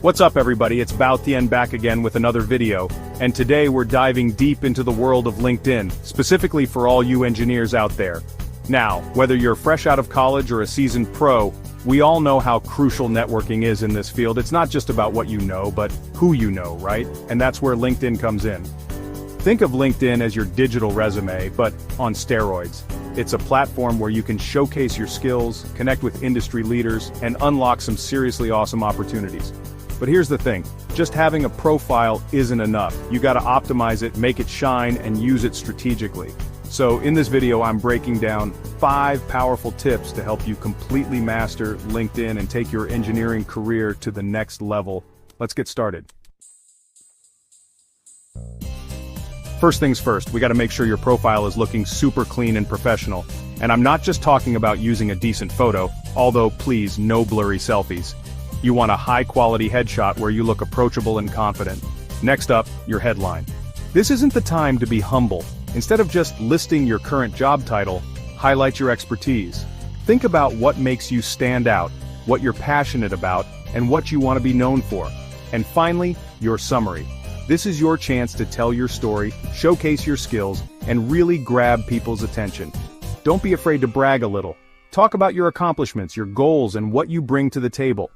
What's up everybody, it's Bao Tian back again with another video, and today we're diving deep into the world of LinkedIn, specifically for all you engineers out there. Now, whether you're fresh out of college or a seasoned pro, we all know how crucial networking is in this field. It's not just about what you know, but who you know, right? And that's where LinkedIn comes in. Think of LinkedIn as your digital resume, but on steroids. It's a platform where you can showcase your skills, connect with industry leaders, and unlock some seriously awesome opportunities. But here's the thing, just having a profile isn't enough. You gotta optimize it, make it shine, and use it strategically. So in this video, I'm breaking down 5 powerful tips to help you completely master LinkedIn and take your engineering career to the next level. Let's get started. First things first, we gotta make sure your profile is looking super clean and professional. And I'm not just talking about using a decent photo, although please, no blurry selfies. You want a high-quality headshot where you look approachable and confident. Next up, your headline. This isn't the time to be humble. Instead of just listing your current job title, highlight your expertise. Think about what makes you stand out, what you're passionate about, and what you want to be known for. And finally, your summary. This is your chance to tell your story, showcase your skills, and really grab people's attention. Don't be afraid to brag a little. Talk about your accomplishments, your goals, and what you bring to the table.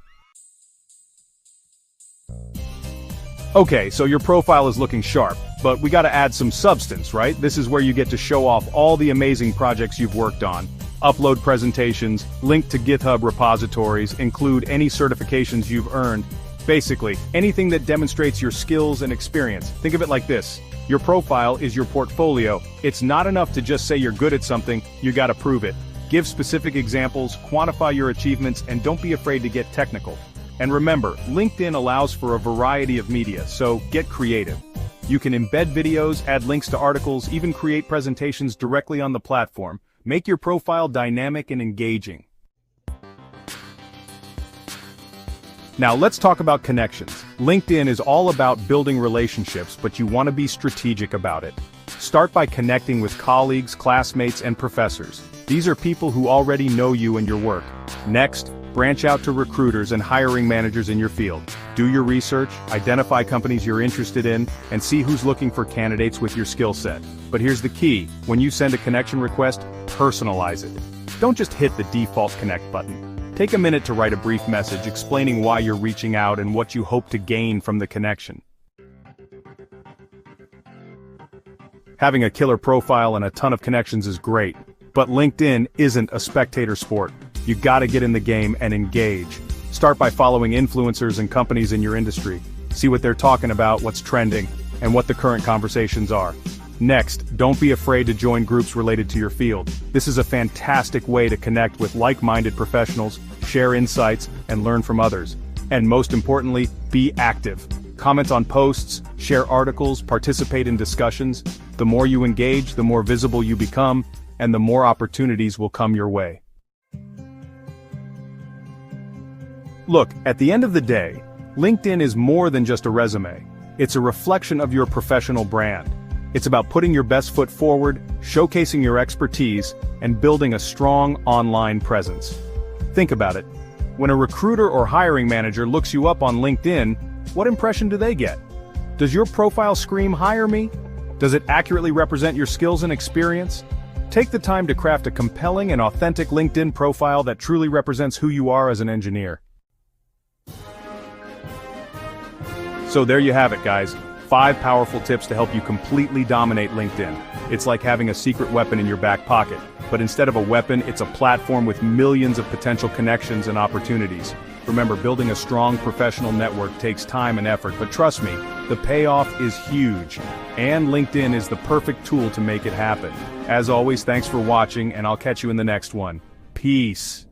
Okay, so your profile is looking sharp, but we gotta add some substance, right? This is where you get to show off all the amazing projects you've worked on. Upload presentations, link to GitHub repositories, include any certifications you've earned. Basically, anything that demonstrates your skills and experience. Think of it like this. Your profile is your portfolio. It's not enough to just say you're good at something, you gotta prove it. Give specific examples, quantify your achievements, and don't be afraid to get technical. And remember, LinkedIn allows for a variety of media, so get creative. You can embed videos, add links to articles, even create presentations directly on the platform. Make your profile dynamic and engaging. Now let's talk about connections. LinkedIn is all about building relationships, but you want to be strategic about it. Start by connecting with colleagues, classmates, and professors. These are people who already know you and your work. Next, branch out to recruiters and hiring managers in your field. Do your research, identify companies you're interested in, and see who's looking for candidates with your skill set. But here's the key, when you send a connection request, personalize it. Don't just hit the default connect button. Take a minute to write a brief message explaining why you're reaching out and what you hope to gain from the connection. Having a killer profile and a ton of connections is great, but LinkedIn isn't a spectator sport. You gotta get in the game and engage. Start by following influencers and companies in your industry. See what they're talking about, what's trending, and what the current conversations are. Next, don't be afraid to join groups related to your field. This is a fantastic way to connect with like-minded professionals, share insights, and learn from others. And most importantly, be active. Comment on posts, share articles, participate in discussions. The more you engage, the more visible you become, and the more opportunities will come your way. Look, at the end of the day, LinkedIn is more than just a resume. It's a reflection of your professional brand. It's about putting your best foot forward, showcasing your expertise, and building a strong online presence. Think about it. When a recruiter or hiring manager looks you up on LinkedIn, what impression do they get? Does your profile scream "hire me"? Does it accurately represent your skills and experience? Take the time to craft a compelling and authentic LinkedIn profile that truly represents who you are as an engineer. So there you have it, guys. 5 powerful tips to help you completely dominate LinkedIn. It's like having a secret weapon in your back pocket, but instead of a weapon, it's a platform with millions of potential connections and opportunities. Remember, building a strong professional network takes time and effort, but trust me, the payoff is huge. And LinkedIn is the perfect tool to make it happen. As always, thanks for watching, and I'll catch you in the next one. Peace.